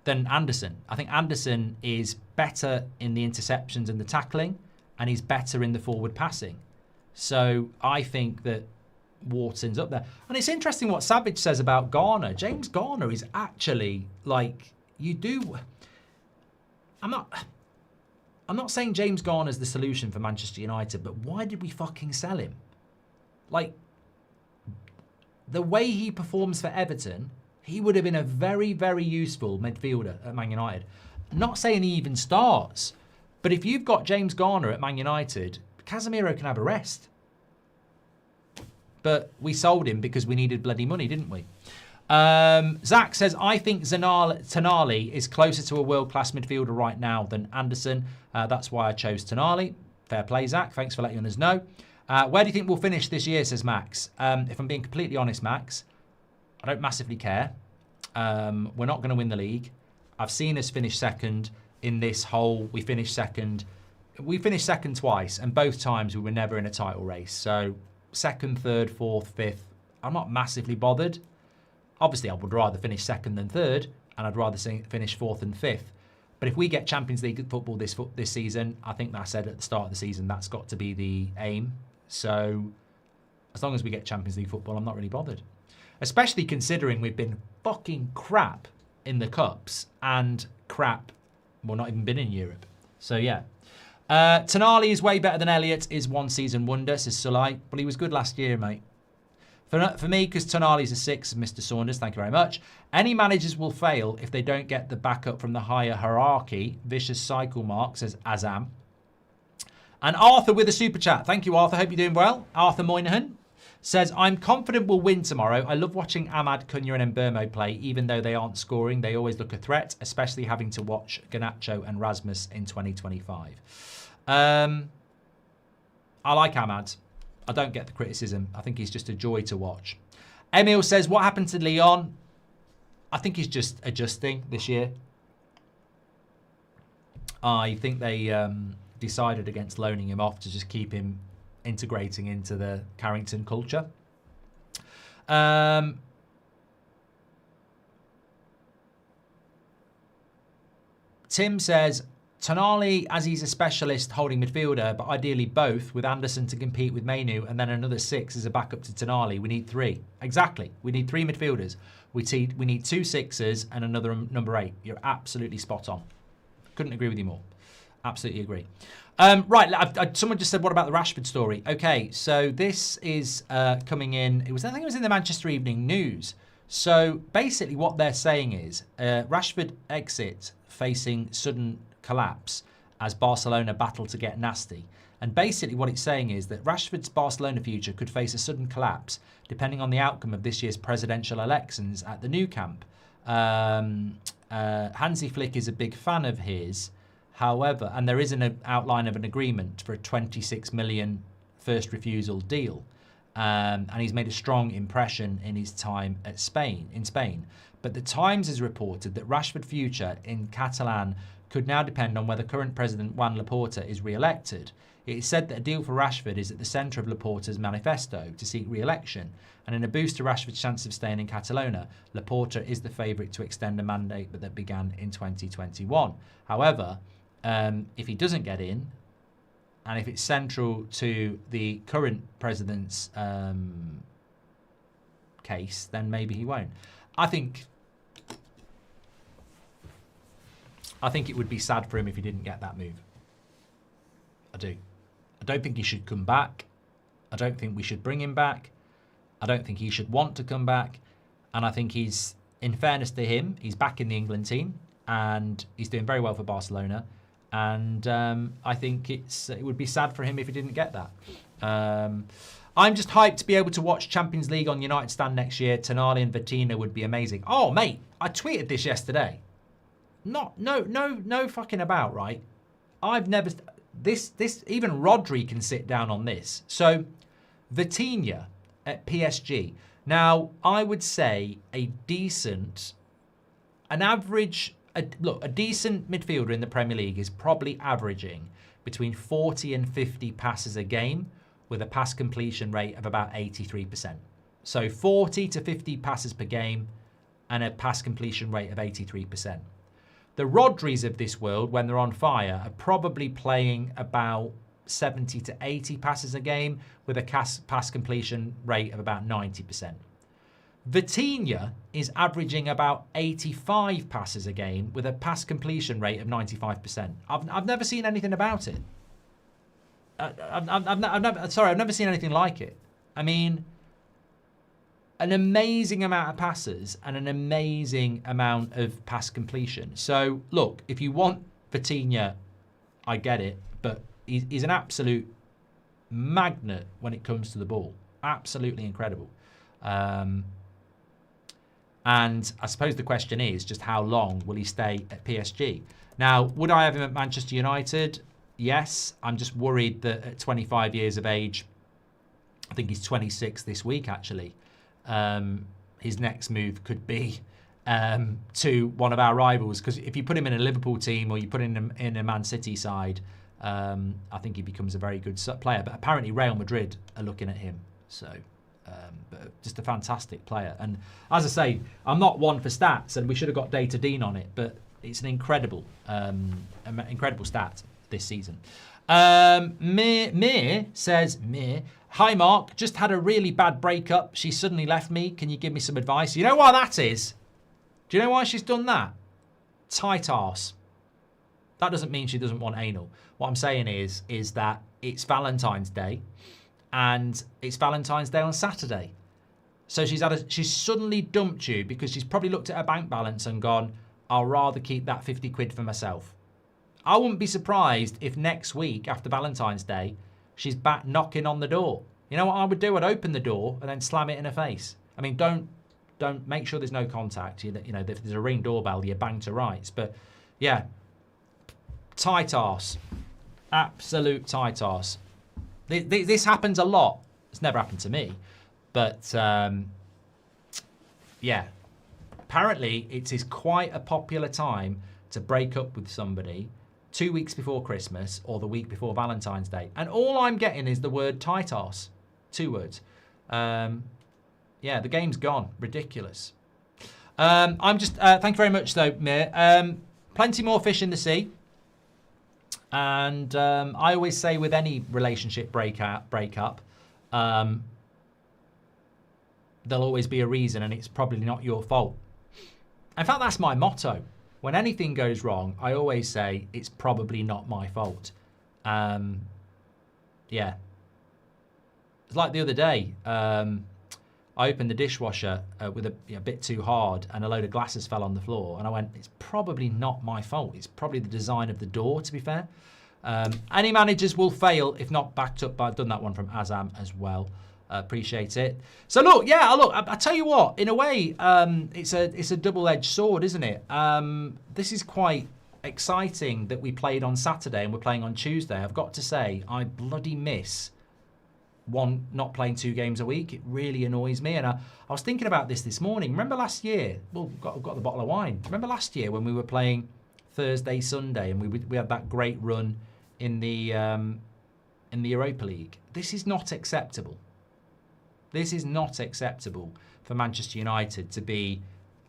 Speaker 1: than Anderson. I think Anderson is better in the interceptions and the tackling, and he's better in the forward passing. So I think that Wharton's up there. And it's interesting what Savage says about Garner. James Garner is actually like, I'm not saying James Garner's the solution for Manchester United, but why did we fucking sell him? Like, the way he performs for Everton, he would have been a very, very useful midfielder at Man United. I'm not saying he even starts, but if you've got James Garner at Man United, Casemiro can have a rest. But we sold him because we needed bloody money, didn't we? Zach says, I think Tonali is closer to a world-class midfielder right now than Anderson. That's why I chose Tonali. Fair play, Zach. Thanks for letting us know. Where do you think we'll finish this year, says Max? If I'm being completely honest, Max, I don't massively care. We're not going to win the league. I've seen us finish second in this whole, we finished second. We finished second twice, and both times we were never in a title race. So second, third, fourth, fifth, I'm not massively bothered. Obviously, I would rather finish second than third, and I'd rather finish fourth and fifth. But if we get Champions League football this season, I think that I said at the start of the season, that's got to be the aim. So as long as we get Champions League football, I'm not really bothered. Especially considering we've been fucking crap in the Cups and crap, well, not even been in Europe. So yeah. Tonali is way better than Elliott, is one season wonder, says Sulai. Well, he was good last year, mate. For me, because Tonali's a 6, Mr. Saunders, thank you very much. Any managers will fail if they don't get the backup from the higher hierarchy. Vicious cycle mark, says Azam. And Arthur with a super chat. Thank you, Arthur. Hope you're doing well. Arthur Moynihan says, I'm confident we'll win tomorrow. I love watching Ahmad, Cunha and Mbermo play. Even though they aren't scoring, they always look a threat, especially having to watch Garnacho and Rasmus in 2025. I like Ahmad. I don't get the criticism. I think he's just a joy to watch. Emil says, what happened to Leon? I think he's just adjusting this year. I think they decided against loaning him off to just keep him integrating into the Carrington culture. Tim says, Tonali, as he's a specialist holding midfielder, but ideally both, with Anderson to compete with Mainu, and then another 6 as a backup to Tonali. We need 3. Exactly. We need 3 midfielders. We need 2 6s and another number 8. You're absolutely spot on. Couldn't agree with you more. Absolutely agree. Right, someone just said, what about the Rashford story? Okay, so this is coming in. I think it was in the Manchester Evening News. So basically what they're saying is Rashford exit facing sudden collapse as Barcelona battle to get nasty. And basically what it's saying is that Rashford's Barcelona future could face a sudden collapse depending on the outcome of this year's presidential elections at the Nou Camp. Hansi Flick is a big fan of his. However, and there is an outline of an agreement for a 26 million first refusal deal. And he's made a strong impression in his time in Spain. But the Times has reported that Rashford's future in Catalan could now depend on whether current President Juan Laporta is re-elected. It is said that a deal for Rashford is at the centre of Laporta's manifesto to seek re-election. And in a boost to Rashford's chance of staying in Catalonia, Laporta is the favourite to extend a mandate that began in 2021. However, if he doesn't get in, and if it's central to the current president's case, then maybe he won't. I think it would be sad for him if he didn't get that move. I do. I don't think he should come back. I don't think we should bring him back. I don't think he should want to come back. And I think he's, in fairness to him, he's back in the England team and he's doing very well for Barcelona. And I think it would be sad for him if he didn't get that. I'm just hyped to be able to watch Champions League on United Stand next year. Tonali and Vitinha would be amazing. Oh, mate, I tweeted this yesterday. No fucking about, right? I've never... This even Rodri can sit down on this. So, Vitinha at PSG. Now, I would say a decent midfielder in the Premier League is probably averaging between 40 and 50 passes a game with a pass completion rate of about 83%. So 40 to 50 passes per game and a pass completion rate of 83%. The Rodris of this world, when they're on fire, are probably playing about 70 to 80 passes a game with a pass completion rate of about 90%. Vitinha is averaging about 85 passes a game with a pass completion rate of 95%. I've never seen anything about it. I've never seen anything like it. I mean, an amazing amount of passes and an amazing amount of pass completion. So, look, if you want Vitinha, I get it, but he's an absolute magnet when it comes to the ball. Absolutely incredible. And I suppose the question is just how long will he stay at PSG? Now, would I have him at Manchester United? Yes. I'm just worried that at 25 years of age, I think he's 26 this week, actually. His next move could be to one of our rivals. Because if you put him in a Liverpool team or you put him in a Man City side, I think he becomes a very good player. But apparently Real Madrid are looking at him. So... but just a fantastic player. And as I say, I'm not one for stats, and we should have got Data Dean on it, but it's an incredible stat this season. Mir says, hi Mark, just had a really bad breakup. She suddenly left me. Can you give me some advice? You know why that is? Do you know why she's done that? Tight arse. That doesn't mean she doesn't want anal. What I'm saying is that it's Valentine's Day. And it's Valentine's Day on Saturday. So she's suddenly dumped you because she's probably looked at her bank balance and gone, I'll rather keep that 50 quid for myself. I wouldn't be surprised if next week after Valentine's Day, she's back knocking on the door. You know what I would do? I'd open the door and then slam it in her face. I mean, don't make sure there's no contact. You know, if there's a Ring doorbell, you bang to rights. But yeah, tight arse. Absolute tight arse. This happens a lot. It's never happened to me. But, yeah. Apparently, it is quite a popular time to break up with somebody 2 weeks before Christmas or the week before Valentine's Day. And all I'm getting is the word tight arse. 2 words. Yeah, the game's gone. Ridiculous. I'm just, thank you very much though, Mir. Plenty more fish in the sea. And I always say with any relationship breakup, there'll always be a reason, and it's probably not your fault. In fact, that's my motto. When anything goes wrong, I always say it's probably not my fault. Yeah. It's like the other day, I opened the dishwasher with a bit too hard and a load of glasses fell on the floor. And I went, it's probably not my fault. It's probably the design of the door, to be fair. Any managers will fail if not backed up. But I've done that one from Azam as well. Appreciate it. So look, yeah, look, I tell you what, in a way, it's a double-edged sword, isn't it? This is quite exciting that we played on Saturday and we're playing on Tuesday. I've got to say, I bloody miss not playing 2 games a week. It really annoys me. And I was thinking about this morning. Remember last year? Well, I've got the bottle of wine. Remember last year when we were playing Thursday, Sunday, and we had that great run in the Europa League? This is not acceptable. This is not acceptable for Manchester United to be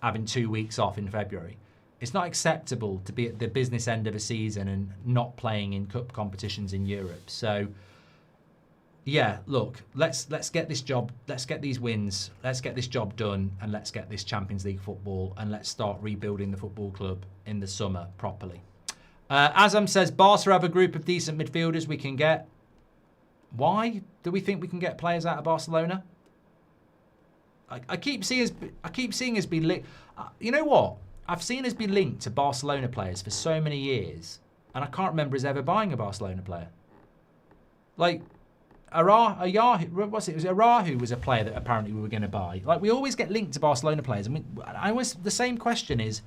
Speaker 1: having 2 weeks off in February. It's not acceptable to be at the business end of a season and not playing in cup competitions in Europe. So, yeah, look, let's get this job, let's get these wins, let's get this job done, and let's get this Champions League football, and let's start rebuilding the football club in the summer properly. Azam says, Barca have a group of decent midfielders we can get. Why do we think we can get players out of Barcelona? I keep seeing us be linked. You know what? I've seen us be linked to Barcelona players for so many years, and I can't remember us ever buying a Barcelona player. Like, Arahu, what's it? It was Arahu was a player that apparently we were going to buy. Like, we always get linked to Barcelona players. I mean, the same question is,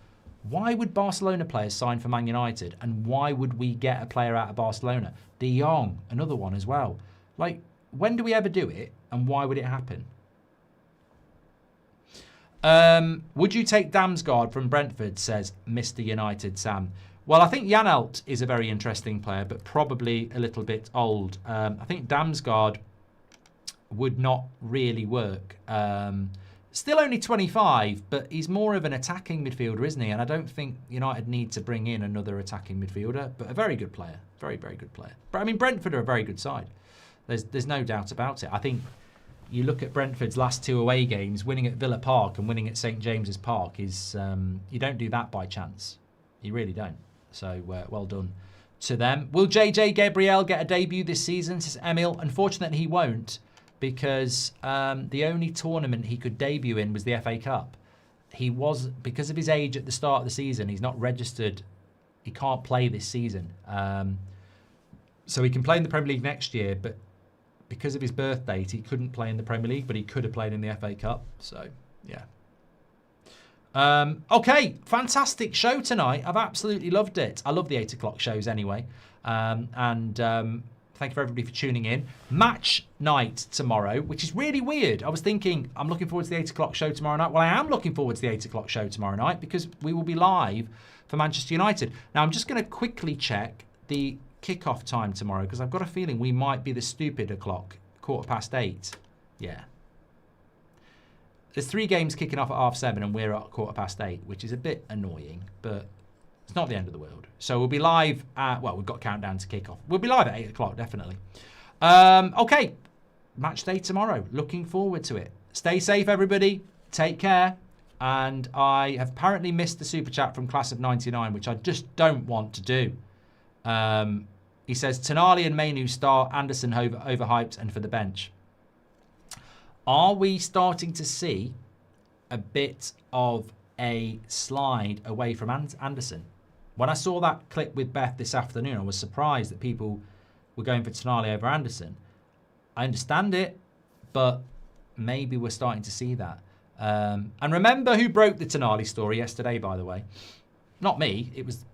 Speaker 1: why would Barcelona players sign for Man United, and why would we get a player out of Barcelona? De Jong, another one as well. Like, when do we ever do it, and why would it happen? Would you take Damsgaard from Brentford, says Mr. United Sam. Well, I think Janelt is a very interesting player, but probably a little bit old. I think Damsgaard would not really work. Still only 25, but he's more of an attacking midfielder, isn't he? And I don't think United need to bring in another attacking midfielder, but a very good player. Very, very good player. But I mean, Brentford are a very good side. There's no doubt about it. I think you look at Brentford's last 2 away games, winning at Villa Park and winning at St James's Park is, you don't do that by chance. You really don't. So, well done to them. Will JJ Gabriel get a debut this season, says Emil? Unfortunately, he won't, because the only tournament he could debut in was the FA Cup. Because of his age at the start of the season, he's not registered. He can't play this season. So he can play in the Premier League next year, but because of his birth date, he couldn't play in the Premier League, but he could have played in the FA Cup. So, yeah. Okay, fantastic show tonight. I've absolutely loved it. I love the 8 o'clock shows anyway. Thank you for everybody for tuning in. Match night tomorrow, which is really weird. I was thinking I'm looking forward to the 8 o'clock show tomorrow night. Well, I am looking forward to the 8 o'clock show tomorrow night because we will be live for Manchester United. Now, I'm just going to quickly check the kickoff time tomorrow because I've got a feeling we might be the stupid o'clock, 8:15. Yeah. There's 3 games kicking off at 7:30 and we're at 8:15, which is a bit annoying, but it's not the end of the world. So we'll be live at, well, we've got countdown to kick off. We'll be live at 8 o'clock, definitely. Okay, match day tomorrow. Looking forward to it. Stay safe, everybody. Take care. And I have apparently missed the super chat from Class of 99, which I just don't want to do. He says, Tonali and Manu start, Anderson overhyped and for the bench. Are we starting to see a bit of a slide away from Anderson? When I saw that clip with Beth this afternoon, I was surprised that people were going for Tonali over Anderson. I understand it, but maybe we're starting to see that. And remember who broke the Tonali story yesterday, by the way. Not me. It was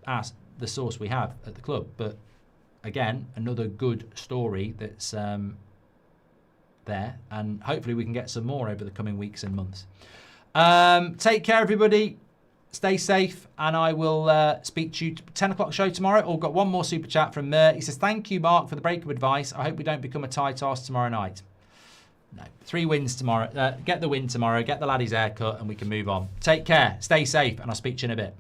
Speaker 1: the source we have at the club. But again, another good story that's there. And hopefully we can get some more over the coming weeks and months. Take care, everybody. Stay safe, and I will speak to you 10 o'clock show tomorrow. Oh, got one more super chat from Mer. He says, thank you, Mark, for the break of advice. I hope we don't become a tight arse tomorrow night. No, 3 wins tomorrow. Get the win tomorrow, get the laddie's haircut, and we can move on. Take care, stay safe, and I'll speak to you in a bit.